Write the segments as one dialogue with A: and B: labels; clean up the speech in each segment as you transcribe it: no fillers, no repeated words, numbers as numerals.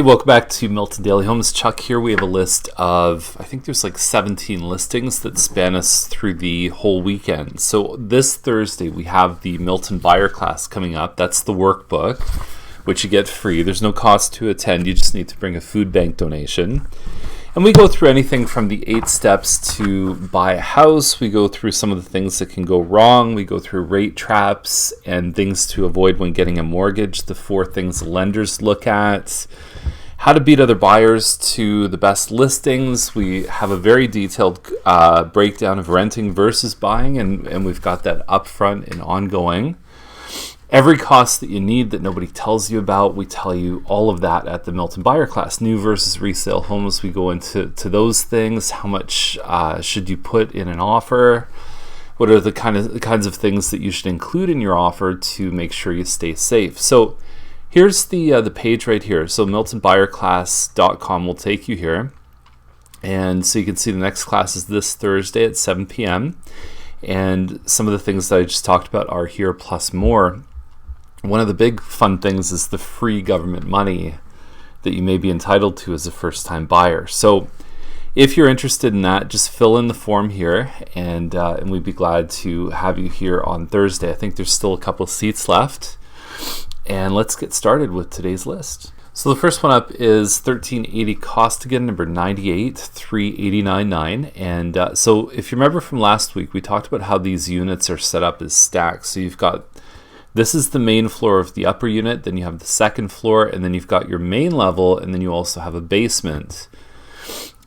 A: Hey, welcome back to Milton Daily Homes. Chuck here. We have a list of, I think there's like 17 listings that span us through the whole weekend. So this Thursday we have the Milton buyer class coming up. That's the workbook, which you get free. There's no cost to attend. You just need to bring a food bank donation. And we go through anything from the 8 steps to buy a house. We go through some of the things that can go wrong. We go through rate traps and things to avoid when getting a mortgage, the 4 things lenders look at, how to beat other buyers to the best listings. We have a very detailed breakdown of renting versus buying, and we've got that upfront and ongoing. Every cost that you need that nobody tells you about, we tell you all of that at the Milton buyer class. New versus resale homes, we go into those things. How much should you put in an offer? What are the kinds of things that you should include in your offer to make sure you stay safe? So here's the page right here. So miltonbuyerclass.com will take you here. And so you can see the next class is this Thursday at 7 p.m. And some of the things that I just talked about are here plus more. One of the big fun things is the free government money that you may be entitled to as a first-time buyer. So if you're interested in that, just fill in the form here, and we'd be glad to have you here on Thursday. I think there's still a couple of seats left. And let's get started with today's list. So the first one up is 1380 Costigan, number 98, 389.9. And so if you remember from last week, we talked about how these units are set up as stacks. So you've got, this is the main floor of the upper unit, then you have the second floor, and then you've got your main level, and then you also have a basement.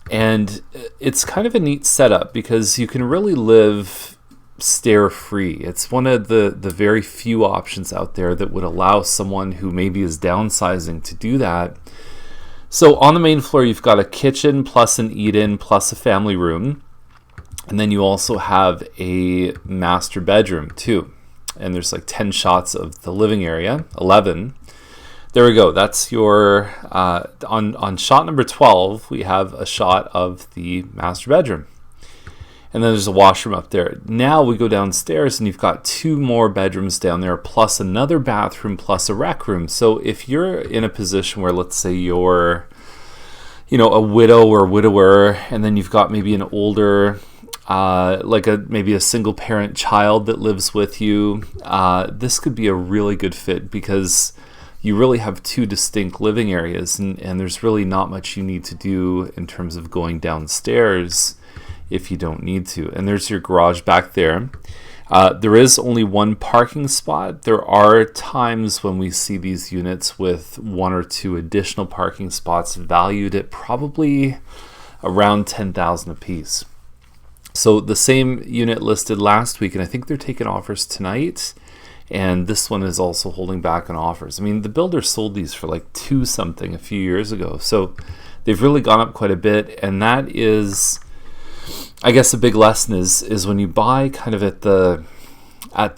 A: And it's kind of a neat setup because you can really live stair-free. It's one of the very few options out there that would allow someone who maybe is downsizing to do that. So on the main floor, you've got a kitchen plus an eat-in plus a family room. And then you also have a master bedroom too. And there's like 10 shots of the living area, 11. There we go. That's your, on shot number 12, we have a shot of the master bedroom. And then there's a washroom up there. Now we go downstairs and you've got 2 more bedrooms down there plus another bathroom plus a rec room. So if you're in a position where, let's say you're, a widow or widower, and then you've got maybe an older, maybe a single parent child that lives with you, this could be a really good fit because you really have 2 distinct living areas, and there's really not much you need to do in terms of going downstairs if you don't need to. And there's your garage back there. There is only 1 parking spot. There are times when we see these units with 1 or 2 additional parking spots valued at probably around $10,000 a piece. So the same unit listed last week, and I think they're taking offers tonight, and this one is also holding back on offers. I mean, the builder sold these for like 2 something a few years ago, so they've really gone up quite a bit. And that is, I guess, a big lesson is when you buy kind of at the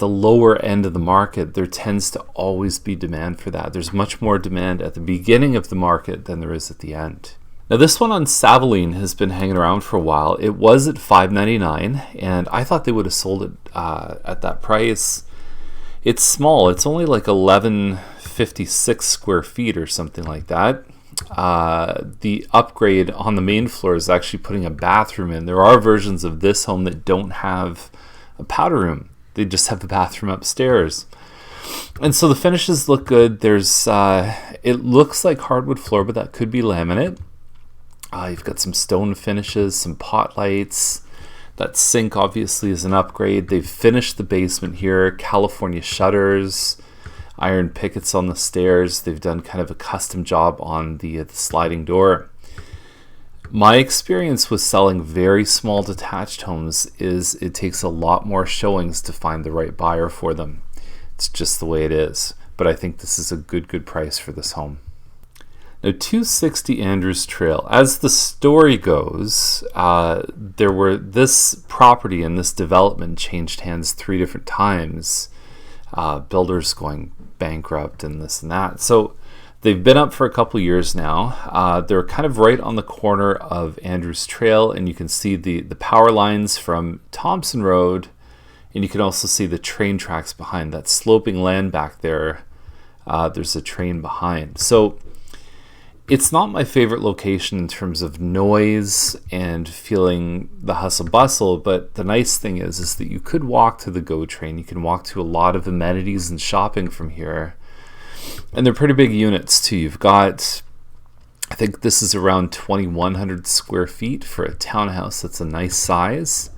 A: lower end of the market, there tends to always be demand for that. There's much more demand at the beginning of the market than there is at the end. Now this one on Savoline has been hanging around for a while. It was at $599, and I thought they would have sold it at that price. It's small. It's only like 1156 square feet or something like that. The upgrade on the main floor is actually putting a bathroom in. There are versions of this home that don't have a powder room. They just have the bathroom upstairs. And so the finishes look good. There's it looks like hardwood floor, but that could be laminate. You've got some stone finishes, some pot lights. That sink obviously is an upgrade. They've finished the basement here, California shutters, iron pickets on the stairs. They've done kind of a custom job on the sliding door. My experience with selling very small detached homes is it takes a lot more showings to find the right buyer for them. It's just the way it is. But I think this is a good price for this home. Now, 260 Andrews Trail. As the story goes, this property and this development changed hands 3 different times. Builders going bankrupt and this and that. So they've been up for a couple years now. They're kind of right on the corner of Andrews Trail, and you can see the power lines from Thompson Road, and you can also see the train tracks behind that sloping land back there. There's a train behind. So It's not my favorite location in terms of noise and feeling the hustle bustle, but the nice thing is that you could walk to the GO train. You can walk to a lot of amenities and shopping from here. And they're pretty big units too. You've got, I think this is around 2,100 square feet for a townhouse. That's a nice size.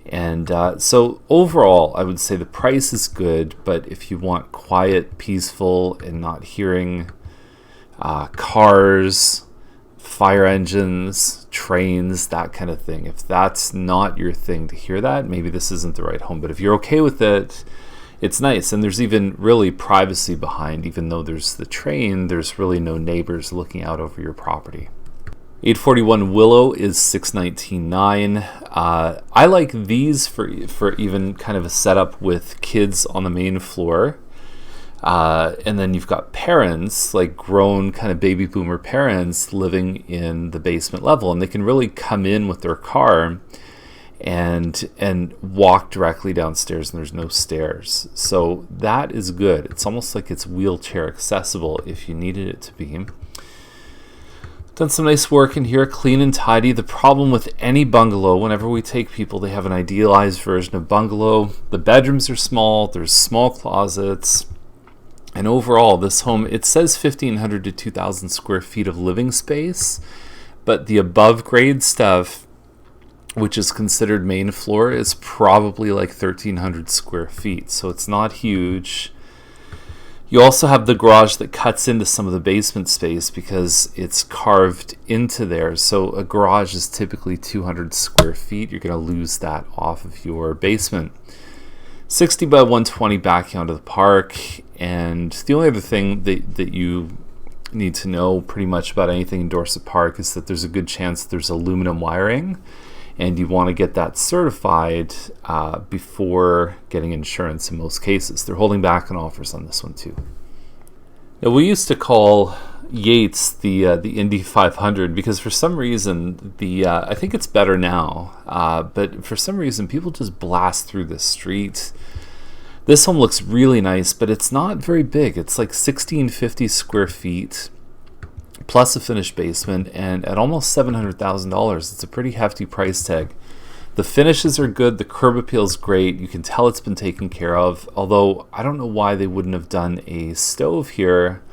A: And so overall, I would say the price is good, but if you want quiet, peaceful, and not hearing cars, fire engines, trains, that kind of thing, if that's not your thing to hear that, maybe this isn't the right home. But if you're okay with it, it's nice. And there's even really privacy behind. Even though there's the train, there's really no neighbors looking out over your property. 841 Willow is $619,900. I like these for even kind of a setup with kids on the main floor. And then you've got parents, like grown kind of baby boomer parents, living in the basement level, and they can really come in with their car and walk directly downstairs, and there's no stairs. So that is good. It's almost like it's wheelchair accessible if you needed it to be. Done some nice work in here, clean and tidy. The problem with any bungalow, whenever we take people, they have an idealized version of bungalow. The bedrooms are small, there's small closets. And overall, this home, it says 1,500 to 2,000 square feet of living space, but the above grade stuff, which is considered main floor, is probably like 1,300 square feet. So it's not huge. You also have the garage that cuts into some of the basement space because it's carved into there. So a garage is typically 200 square feet. You're going to lose that off of your basement. 60 by 120 back onto the park. And the only other thing that you need to know pretty much about anything in Dorset Park is that there's a good chance there's aluminum wiring, and you want to get that certified before getting insurance in most cases. They're holding back on offers on this one too. Now, we used to call Yates the Indy 500 because for some reason I think it's better now, but for some reason people just blast through this street. This home looks really nice, but it's not very big. It's like 1,650 square feet plus a finished basement, and at almost $700,000. It's a pretty hefty price tag. The finishes are good. The curb appeal is great. You can tell it's been taken care of, although I don't know why they wouldn't have done a stove here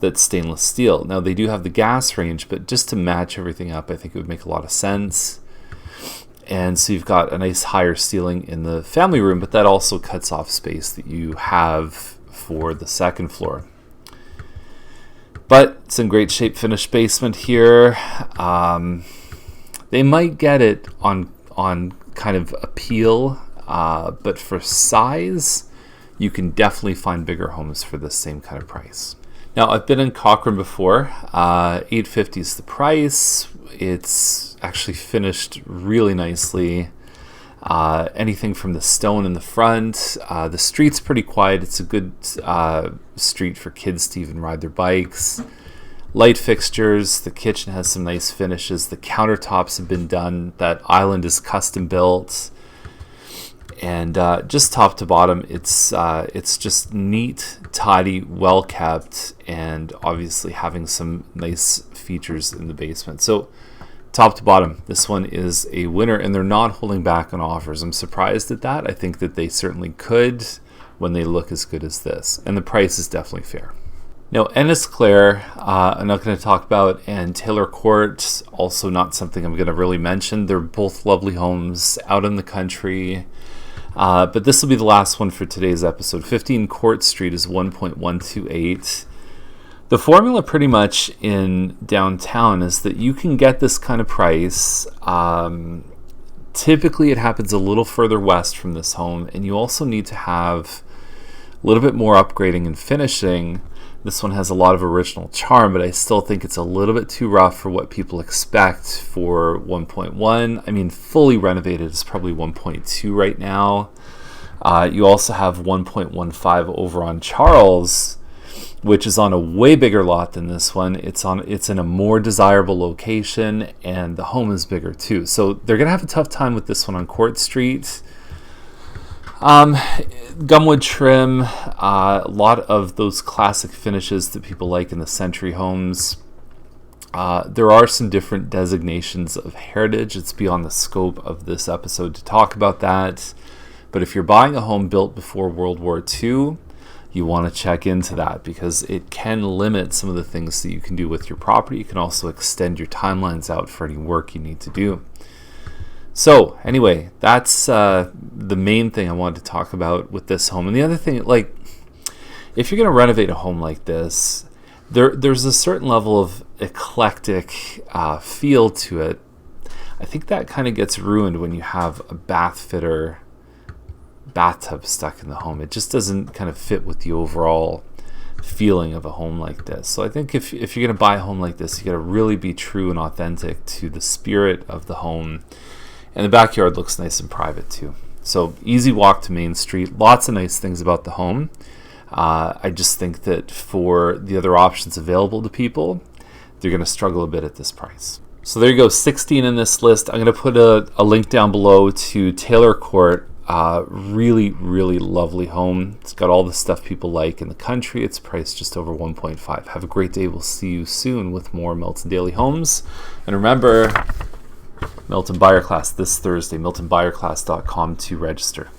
A: that's stainless steel. Now, they do have the gas range, but just to match everything up, I think it would make a lot of sense. And so you've got a nice higher ceiling in the family room, but that also cuts off space that you have for the second floor. But it's in great shape, finished basement here. They might get it on kind of appeal, but for size, you can definitely find bigger homes for the same kind of price. Now, I've been in Cochrane before. $850 is the price. It's actually finished really nicely. Anything from the stone in the front. The street's pretty quiet. It's a good street for kids to even ride their bikes. Light fixtures. The kitchen has some nice finishes. The countertops have been done. That island is custom built. And just top to bottom, it's just neat, tidy, well kept, and obviously having some nice features in the basement. So top to bottom, this one is a winner, and they're not holding back on offers. I'm surprised at that. I think that they certainly could when they look as good as this, and the price is definitely fair. Now, Ennisclare, I'm not going to talk about, and Taylor Court, also not something I'm going to really mention. They're both lovely homes out in the country. But this will be the last one for today's episode. 15 Court Street is $1.128. The formula pretty much in downtown is that you can get this kind of price. Typically it happens a little further west from this home, and you also need to have a little bit more upgrading and finishing. This one has a lot of original charm, but I still think it's a little bit too rough for what people expect for 1.1. I mean, fully renovated is probably 1.2 right now. You also have 1.15 over on Charles, which is on a way bigger lot than this one. It's in a more desirable location, and the home is bigger too. So they're gonna have a tough time with this one on Court Street. Gumwood trim, a lot of those classic finishes that people like in the Century homes. There are some different designations of heritage. It's beyond the scope of this episode to talk about that. But if you're buying a home built before World War II, you want to check into that because it can limit some of the things that you can do with your property. You can also extend your timelines out for any work you need to do. So anyway, that's the main thing I wanted to talk about with this home. And the other thing, like, if you're going to renovate a home like this, there's a certain level of eclectic feel to it. I think that kind of gets ruined when you have a bath fitter bathtub stuck in the home. It just doesn't kind of fit with the overall feeling of a home like this. So I think if you're going to buy a home like this, you got to really be true and authentic to the spirit of the home. And the backyard looks nice and private too. So easy walk to Main Street. Lots of nice things about the home. I just think that for the other options available to people, they're going to struggle a bit at this price. So there you go, 16 in this list. I'm going to put a link down below to Taylor Court. Really, really lovely home. It's got all the stuff people like in the country. It's priced just over 1.5. Have a great day. We'll see you soon with more Milton Daily Homes. And remember, Milton Buyer Class this Thursday, miltonbuyerclass.com to register.